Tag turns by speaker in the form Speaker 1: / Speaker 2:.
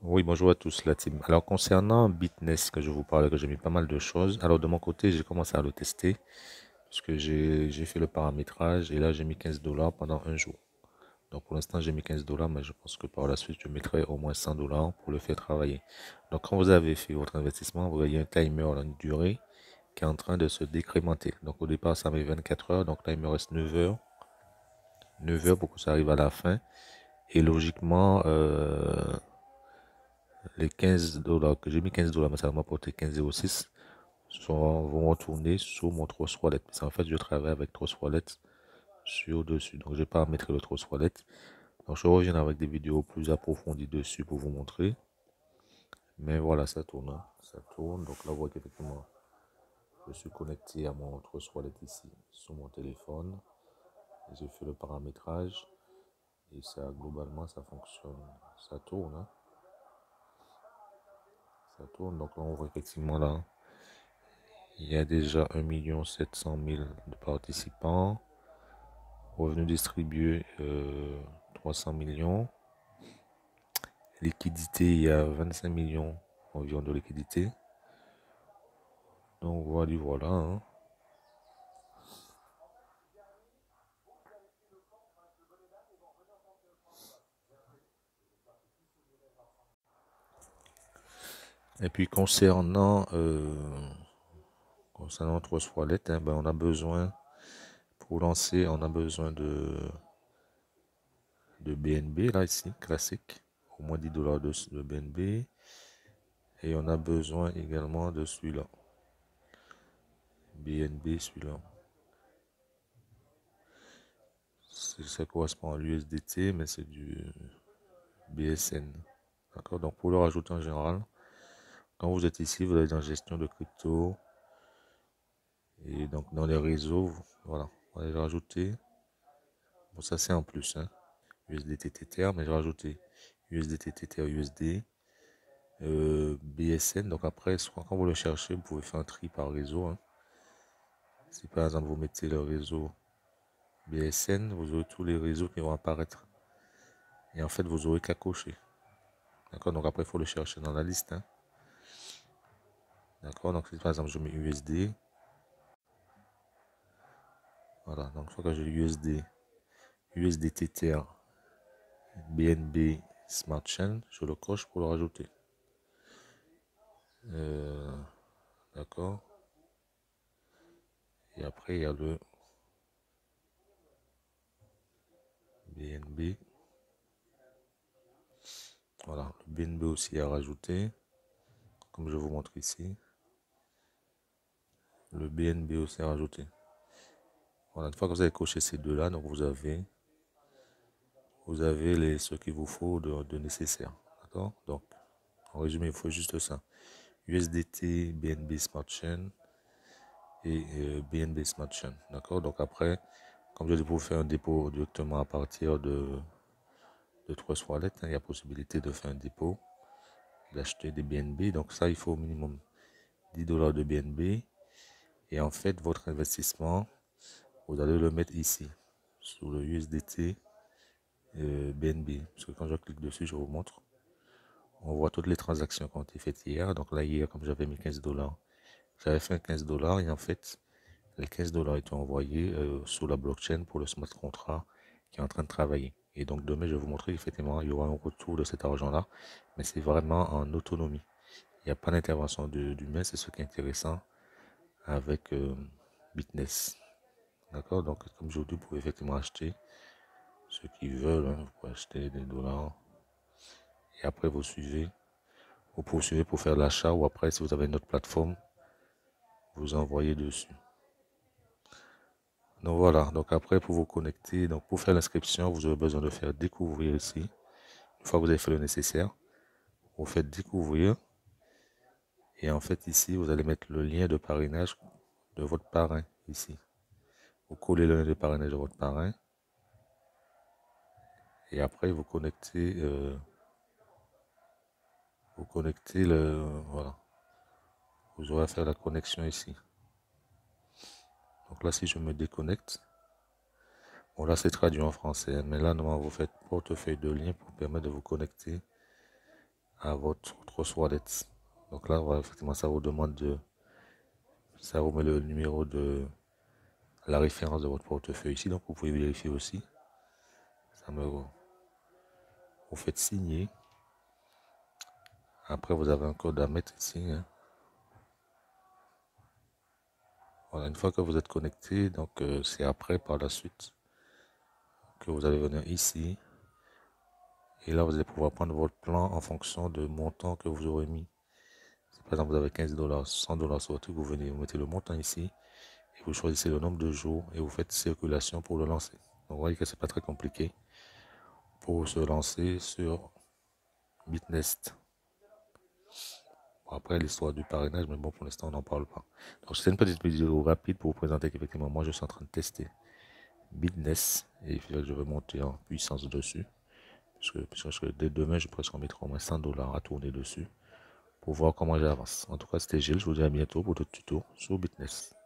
Speaker 1: Oui, bonjour à tous la team. Alors concernant Bitness que je vous parlais, que j'ai mis pas mal de choses. Alors de mon côté, j'ai commencé à le tester puisque j'ai fait le paramétrage et là j'ai mis 15 dollars pendant un jour. Donc pour l'instant j'ai mis 15 dollars, mais je pense que par la suite je mettrai au moins 100 dollars pour le faire travailler. Donc quand vous avez fait votre investissement, vous voyez un timer, une durée qui est en train de se décrémenter. Donc au départ ça met 24 heures, donc là il me reste 9 heures. 9 heures pour que ça arrive à la fin. Et logiquement, les 15 dollars que j'ai mis 15 dollars, mais ça va m'apporter 15,06 vont retourner sur mon Trust Wallet. Parce qu'en fait, je travaille avec Trust Wallet sur dessus. Donc, je vais pas mettre le Trust Wallet. Donc, je reviens avec des vidéos plus approfondies dessus pour vous montrer. Mais voilà, ça tourne, hein. Ça tourne. Donc là, vous voyez qu'effectivement, je suis connecté à mon Trust Wallet ici sur mon téléphone. J'ai fait le paramétrage. Et ça, globalement, ça fonctionne. Ça tourne, hein. Ça tourne. Donc là, on voit effectivement là, il y a déjà 1 700 000 de participants. Revenus distribués, 300 millions. Liquidité, il y a 25 millions environ de liquidité. Donc voilà, voilà, hein. Et puis concernant Trust Wallet, hein, ben, on a besoin, pour lancer, on a besoin de BNB, là ici, classique. Au moins 10 dollars de BNB. Et on a besoin également de celui-là. BNB, celui-là. Ça correspond à l'USDT, mais c'est du BSN. D'accord. Donc pour le rajouter en général, quand vous êtes ici, vous allez dans gestion de crypto. Et donc dans les réseaux, voilà. On va les rajouter. Bon, ça c'est en plus, hein. USDT Tether, mais j'ai rajouté USDT Tether USD. BSN. Donc après, quand vous le cherchez, vous pouvez faire un tri par réseau, hein. Si par exemple vous mettez le réseau BSN, vous aurez tous les réseaux qui vont apparaître. Et en fait, vous aurez qu'à cocher. D'accord. Donc après, il faut le chercher dans la liste, hein. D'accord. Donc si par exemple je mets USD. Voilà. Donc une fois que j'ai USD, USD Tether, BNB Smart Chain, je le coche pour le rajouter. Euh, d'accord. Et après, il y a le BNB. Voilà, le BNB aussi à rajouter, comme je vous montre ici. Le BNB aussi à rajouter. Voilà, une fois que vous avez coché ces deux-là, donc vous avez ce qu'il vous faut de nécessaire. D'accord. Donc, en résumé, il faut juste ça. USDT, BNB Smart Chain et BNB Smart Chain. D'accord. Donc après, comme je dis, vous faire un dépôt directement à partir de Trust Wallet, hein, il y a possibilité de faire un dépôt, d'acheter des BNB. Donc ça, il faut au minimum 10 dollars de BNB. Et en fait, votre investissement, vous allez le mettre ici, sur le USDT BNB. Parce que quand je clique dessus, je vous montre. On voit toutes les transactions qui ont été faites hier. Donc là, hier, comme j'avais mis 15 dollars, j'avais fait 15 dollars et en fait, les 15 dollars étaient envoyés sur la blockchain pour le smart contract qui est en train de travailler. Et donc demain, je vais vous montrer effectivement, il y aura un retour de cet argent-là, mais c'est vraiment en autonomie. Il n'y a pas d'intervention d'humain, c'est ce qui est intéressant avec Bitness. D'accord. Donc, comme je vous dis, vous pouvez effectivement acheter ceux qui veulent, hein, vous pouvez acheter des dollars. Et après, vous poursuivez pour faire l'achat ou après, si vous avez une autre plateforme, vous envoyez dessus. Donc voilà, donc après pour vous connecter, donc pour faire l'inscription, vous aurez besoin de faire découvrir ici. Une fois que vous avez fait le nécessaire, vous faites découvrir. Et en fait ici, vous allez mettre le lien de parrainage de votre parrain ici. Vous collez le lien de parrainage de votre parrain. Et après, vous connectez voilà. Vous aurez à faire la connexion ici. Donc là, si je me déconnecte, bon là c'est traduit en français, mais là, normalement, vous faites portefeuille de lien pour permettre de vous connecter à votre Trust Wallet. Donc là, voilà, effectivement, ça vous demande ça vous met le numéro de la référence de votre portefeuille ici. Donc vous pouvez vérifier aussi. Vous faites signer. Après, vous avez un code à mettre ici. Hein. Voilà, une fois que vous êtes connecté, donc c'est après, par la suite, que vous allez venir ici. Et là, vous allez pouvoir prendre votre plan en fonction du montant que vous aurez mis. Si par exemple, vous avez 15 $, 100 $ sur votre truc, vous venez, vous mettez le montant ici. Et vous choisissez le nombre de jours et vous faites circulation pour le lancer. Donc, vous voyez que c'est pas très compliqué pour se lancer sur Bitnest. Bon, après, l'histoire du parrainage, mais bon, pour l'instant, on n'en parle pas. Donc, c'est une petite vidéo rapide pour vous présenter qu'effectivement, moi, je suis en train de tester Bitnest et je vais monter en puissance dessus. Parce que dès demain, je pourrais en mettre au moins 100 $ à tourner dessus pour voir comment j'avance. En tout cas, c'était Gilles. Je vous dis à bientôt pour d'autres tutos sur Bitnest.